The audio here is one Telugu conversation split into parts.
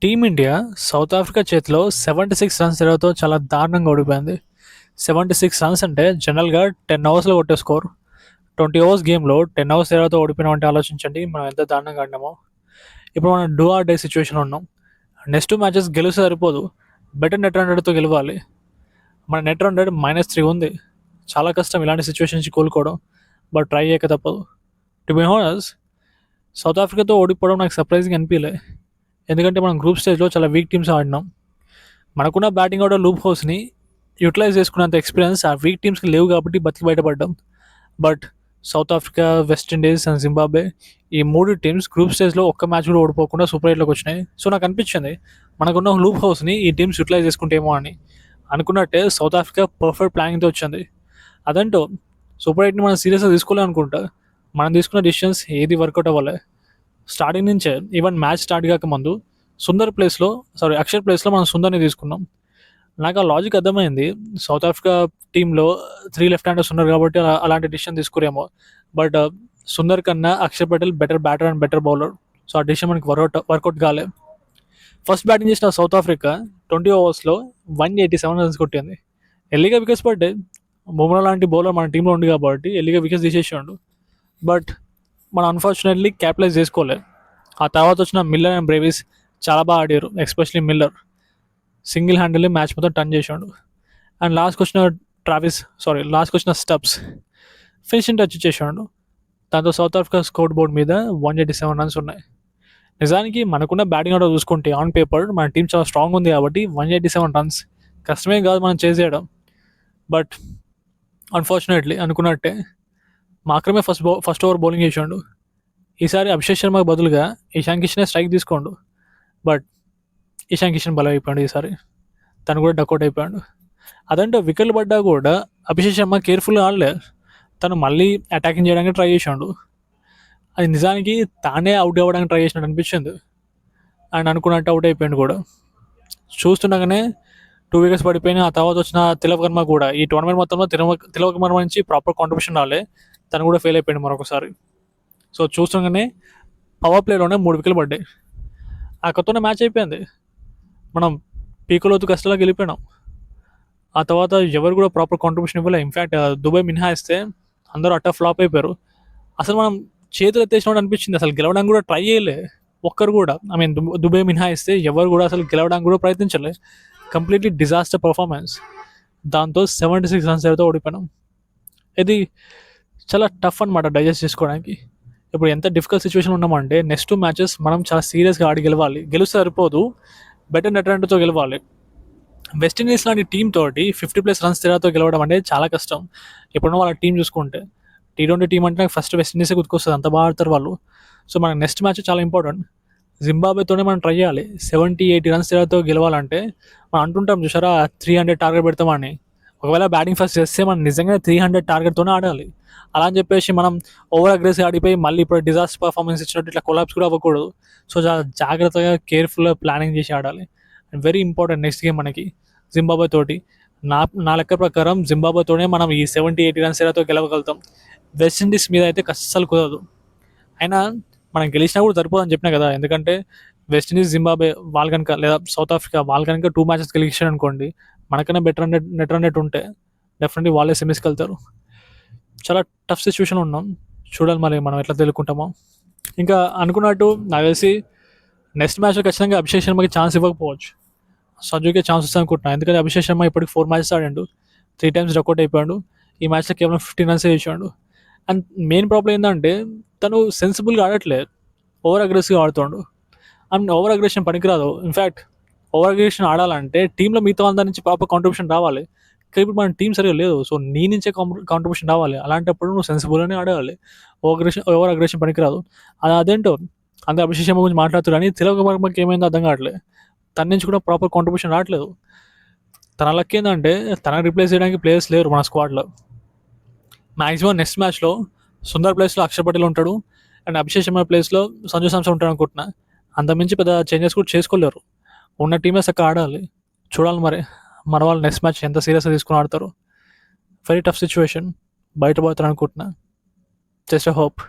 టీమిండియా సౌత్ ఆఫ్రికా చేతిలో 76 రన్స్ తేడాతో చాలా దారుణంగా ఓడిపోయింది. 76 రన్స్ అంటే జనరల్గా 10 ఓవర్స్లో కొట్టే స్కోర్. 20 ఓవర్స్ గేమ్లో 10 ఓవర్స్ తేడాతో ఓడిపోయినామంటే ఆలోచించండి మనం ఎంత దారుణంగా ఆడినామో. ఇప్పుడు మనం డూ ఆర్ డే సిచ్యువేషన్లో ఉన్నాం. నెక్స్ట్ మ్యాచెస్ గెలిస్తే సరిపోదు, బెటర్ నెట్ రన్ రేట్తో గెలవాలి. మన నెట్ రన్ రేట్ -3 ఉంది. చాలా కష్టం ఇలాంటి సిచ్యువేషన్ నుంచి కోలుకోవడం, బట్ ట్రై చేయక తప్పదు. టు బి హానెస్ట్, సౌత్ ఆఫ్రికాతో ఓడిపోవడం నాకు సర్ప్రైజింగ్ అనిపించలే. ఎందుకంటే మనం గ్రూప్ స్టేజ్లో చాలా వీక్ టీమ్స్ ఆడినాం. మనకున్న బ్యాటింగ్ ఆర్డర్ లూప్ హౌస్ని యూటిలైజ్ చేసుకున్నంత ఎక్స్పీరియన్స్ ఆ వీక్ టీమ్స్కి లేవు కాబట్టి బతికి బయటపడ్డాం. But South Africa, West Indies and Zimbabwe ఈ 3 టీమ్స్ గ్రూప్ స్టేజ్లో ఒక్క మ్యాచ్ కూడా ఓడిపోకుండా సూపర్ ఎయిట్లోకి వచ్చినాయి. సో నాకు అనిపించింది మనకున్న లూప్ హౌస్ని ఈ టీమ్స్ యూటిలైజ్ చేసుకుంటేమో అని. అనుకున్నట్టే సౌత్ ఆఫ్రికా పర్ఫెక్ట్ ప్లానింగ్తో వచ్చింది. అదంటూ సూపర్ ఎయిట్ని మనం సీరియస్గా తీసుకోలే అనుకుంటా. మనం తీసుకున్న డిసిషన్స్ ఏది వర్కౌట్ అవ్వలే. స్టార్టింగ్ నుంచే ఈవెన్ మ్యాచ్ స్టార్ట్ కాక ముందు అక్షర్ ప్లేస్లో మనం సుందర్ని తీసుకున్నాం. నాకు ఆ లాజిక్ అర్థమైంది. సౌత్ ఆఫ్రికా టీంలో 3 లెఫ్ట్ హ్యాండర్స్ ఉన్నారు కాబట్టి అలాంటి డిసిషన్ తీసుకురేమో. బట్ సుందర్ కన్నా Akshar Patel better batter and better bowler. So ఆ డిసిషన్ మనకి వర్కౌట్ కాలే. ఫస్ట్ బ్యాటింగ్ చేసిన సౌత్ ఆఫ్రికా 20 ఓవర్స్లో 187 రన్స్ కొట్టింది. ఎల్లీగా వికెట్స్ పడ్డాయి. బుమ్రా లాంటి బౌలర్ మన టీంలో ఉంది కాబట్టి ఎల్లీగా వికెట్స్ తీసేసాడు. బట్ మనం అన్ఫార్చునేట్లీ క్యాపిటలైజ్ చేసుకోలేదు. ఆ తర్వాత వచ్చిన మిల్లర్ అండ్ బ్రేవిస్ చాలా బాగా ఆడారు. Especially Miller single handle match మొత్తం టర్న్ చేసాడు. అండ్ లాస్ట్కి వచ్చిన స్టబ్స్ ఫినిషింగ్ టచ్ చేసాడు. దాంతో సౌత్ ఆఫ్రికా స్కోర్ బోర్డ్ మీద 187 రన్స్ ఉన్నాయి. నిజానికి మనకున్న బ్యాటింగ్ ఆర్డర్ చూసుకుంటే ఆన్ పేపర్ మన టీం చాలా స్ట్రాంగ్ ఉంది కాబట్టి 187 రన్స్ కష్టమే కాదు మనం చేసేయడం. బట్ అన్ఫార్చునేట్లీ అనుకున్నట్టే మాత్రమే ఫస్ట్ ఓవర్ బౌలింగ్ చేసాడు. ఈసారి అభిషేక్ శర్మకు బదులుగా ఇషాన్ కిషనే స్ట్రైక్ తీసుకోండు. బట్ ఇషాన్ కిషన్ బలం అయిపోయాడు. ఈసారి తను కూడా డక్అవుట్ అయిపోయాడు. అదంటే వికెట్లు పడ్డా కూడా అభిషేక్ శర్మ కేర్ఫుల్గా ఆడలే. తను మళ్ళీ అటాకింగ్ చేయడానికి ట్రై చేసాడు. అది నిజానికి తానే అవుట్ అవ్వడానికి ట్రై చేసినట్టు అనిపించింది. అండ్ అనుకున్నట్టు అవుట్ అయిపోయాడు కూడా. చూస్తుండగానే 2 వికెట్స్ పడిపోయినాయి. ఆ తర్వాత వచ్చిన తిలక్ వర్మ కూడా ఈ టోర్నమెంట్ మొత్తంలో తిలక్ వర్మ నుంచి ప్రాపర్ కాంట్రిబ్యూషన్ రాలే. తను కూడా ఫెయిల్ అయిపోయాడు మరొకసారి. సో చూస్తుండగానే పవర్ ప్లేలోనే 3 వికెట్లు పడ్డాయి. ఆ కొత్తనే మ్యాచ్ అయిపోయింది. మనం పీకలోతు కష్టాలకు వెళ్ళిపోయినాం. ఆ తర్వాత ఎవరు కూడా ప్రాపర్ కాంట్రిబ్యూషన్ ఇవ్వలే. ఇన్ఫ్యాక్ట్ దుబాయ్ మినహాయిస్తే అందరూ అట్ట ఫ్లాప్ అయిపోయారు. అసలు మనం చేతులు ఎత్తేసినట్టు అనిపించింది. అసలు గెలవడానికి కూడా ట్రై చేయలే ఒక్కరు కూడా. దుబాయ్ మినహాయిస్తే ఎవరు కూడా అసలు గెలవడానికి కూడా ప్రయత్నించలే. Completely disaster performance. దాంతో 76 రన్స్ అయితే ఓడిపోయినాం. ఇది చాలా టఫ్ అనమాట డైజెస్ట్ చేసుకోవడానికి. ఇప్పుడు ఎంత డిఫికల్ట్ సిచ్యువేషన్ ఉన్నామంటే నెక్స్ట్ 2 మ్యాచెస్ మనం చాలా సీరియస్గా ఆడి గెలవాలి. గెలిస్తే సరిపోదు, బెటర్ నెట్ రన్తో గెలవాలి. వెస్టిండీస్ లాంటి టీం తోటి 50+ రన్స్ తేడాతో గెలవడం అంటే చాలా కష్టం. ఇప్పుడున్న వాళ్ళ టీం చూసుకుంటే T20 టీం అంటే నాకు ఫస్ట్ వెస్టిండీసే గుర్తుకొస్తుంది, అంత బాగా ఆడతారు వాళ్ళు. సో మనకు నెక్స్ట్ మ్యాచ్ చాలా ఇంపార్టెంట్. జింబాబ్వేతోనే మనం ట్రై చేయాలి. 70-80 రన్స్ తేడాతో గెలవాలంటే మనం అంటుంటాం చూసారా 300 టార్గెట్ పెడతామని. ఒకవేళ బ్యాటింగ్ ఫస్ట్ చేస్తే మనం నిజంగా 300 టార్గెట్తోనే ఆడాలి. అలా అని చెప్పేసి మనం ఓవర్ అగ్రెసివ్ ఆడిపోయి మళ్ళీ ఇప్పుడు డిజాస్టర్ పర్ఫార్మెన్స్ ఇచ్చినట్టు ఇట్లా కొలాప్స్ కూడా అవ్వకూడదు. సో చాలా జాగ్రత్తగా కేర్ఫుల్గా ప్లానింగ్ చేసి ఆడాలి. And very important next game మనకి జింబాబ్వే తోటి. నా లెక్క ప్రకారం జింబాబ్వేతోనే మనం ఈ 70-80 రన్స్ తేడాతో గెలవగలుగుతాం. వెస్టిండీస్ మీద అయితే అస్సలు కుదరదు. అయినా మనం గెలిచినా కూడా సరిపోదని చెప్పినా కదా. ఎందుకంటే వెస్టిండీస్, జింబాబ్వే వాళ్ళు కనుక లేదా సౌత్ ఆఫ్రికా వాళ్ళు కనుక 2 మ్యాచెస్ గెలిచారు అనుకోండి, మనకన్నా బెటర్ నెట్ రన్ రేట్ ఉంటే డెఫినెట్లీ వాళ్ళే సెమీస్కి వెళ్తారు. చాలా టఫ్ సిచ్యువేషన్ ఉన్నాం. చూడాలి మరి మనం ఎట్లా తెలుసుకుంటామో. ఇంకా అనుకున్నట్టు నాకు తెలిసి నెక్స్ట్ మ్యాచ్లో ఖచ్చితంగా అభిషేక్ శర్మకి ఛాన్స్ ఇవ్వకపోవచ్చు. సంజుకే ఛాన్స్ వస్తుంది అనుకుంటున్నాను. ఎందుకంటే అభిషేక్ శర్మ ఇప్పటికి 4 మ్యాచెస్ ఆడాడు, 3 టైమ్స్ డక్అవుట్ అయిపోయాడు. ఈ మ్యాచ్లో కేవలం 15 రన్స్ వేసాడు. అండ్ మెయిన్ ప్రాబ్లం ఏంటంటే తను సెన్సిబుల్గా ఆడట్లేదు, ఓవర్ అగ్రెసివ్గా ఆడుతాడు. అండ్ ఓవర్ అగ్రెషన్ పనికిరాదు. ఇన్ఫ్యాక్ట్ ఓవర్ అగ్రెషన్ ఆడాలంటే టీంలో మిగతా అందరి నుంచి ప్రాపర్ కాంట్రిబ్యూషన్ రావాలి. కానీ ఇప్పుడు మన టీం సరిగా లేదు. సో నీ నుంచే కాంట్రిబ్యూషన్ రావాలి. అలాంటప్పుడు నువ్వు సెన్సిబుల్గానే ఆడాలి. ఓవర్ అగ్రెషన్ పనికిరాదు. అదేంటో అందరూ అభిషేక్ శర్మ గురించి మాట్లాడుతారు కానీ తిలక్ వర్మకి ఏమైందో అర్థం కావట్లేదు. తన నుంచి కూడా ప్రాపర్ కాంట్రిబ్యూషన్ రావట్లేదు. తన లక్ ఏంటంటే తనకు రిప్లేస్ చేయడానికి ప్లేయర్స్ లేరు మన స్క్వాడ్లో. మ్యాక్సిమం నెక్స్ట్ మ్యాచ్లో సుందర్ ప్లేస్లో అక్షర్ పటేల్ ఉంటాడు అండ్ అభిషేక్ శర్మ ప్లేస్లో సంజు శాంసన్ ఉంటాడు అనుకుంటున్నా. అంతమించి పెద్ద చేంజెస్ కూడా చేసుకోలేరు. ఉన్న టీమే చక్కగా ఆడాలి. చూడాలి మరి మన వాళ్ళు నెక్స్ట్ మ్యాచ్ ఎంత సీరియస్గా తీసుకుని ఆడతారు. Very tough situation. బయటపడతారు అనుకుంటున్నా. Just hope.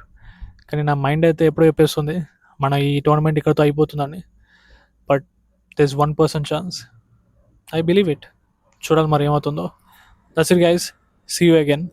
కానీ నా మైండ్ అయితే ఎప్పుడో చెప్పేస్తుంది మన ఈ టోర్నమెంట్ ఇక్కడితో అయిపోతుందని. But this 1% chance. I believe it. చూడాలి మరి ఏమవుతుందో. That's it guys. See you again.